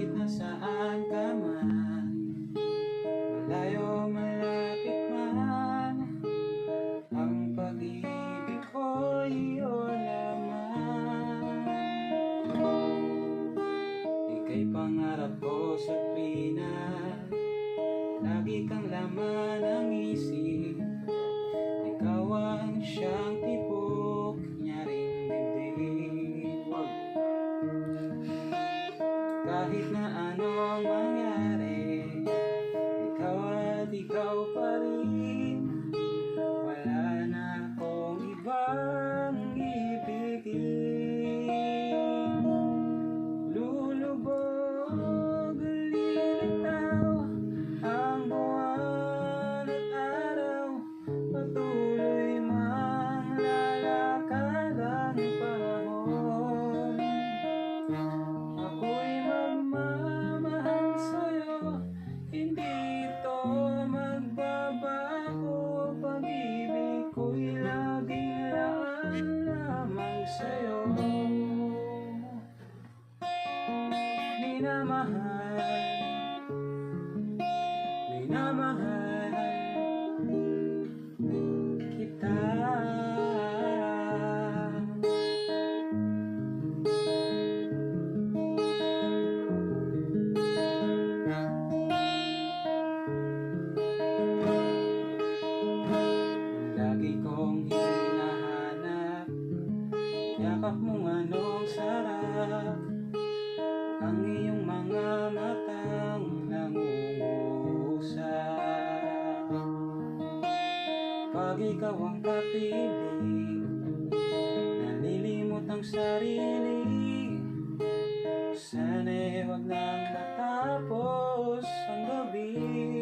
Kahit nasaan ka man, malayo malapit man, ang pag-ibig ko'y iyong laman. Ika'y pangarap ko sa tuwina, lagi kang laman ng isip. Ikaw ang siyang tibok niya ring bibig. Kahit na anong mangyari, ikaw at ikaw pa rin. Wala na akong ibang ibigin. Lulubog, lilitaw ang buwan at araw, patuloy mang lalakad ang panahon. Ako'y magmamahal sa'yo, hindi ito magbabago. Pag-ibig ko'y laging laan lamang sa'yo. Minamahal, minamahal kita. Lagi kong hinahanap, yakap mong anong sarap, ang iyong mga matang nangungusap. Pag ikaw ang kapiling, nalilimot ang sarili. Sana'y wag nang matapos ang gabi.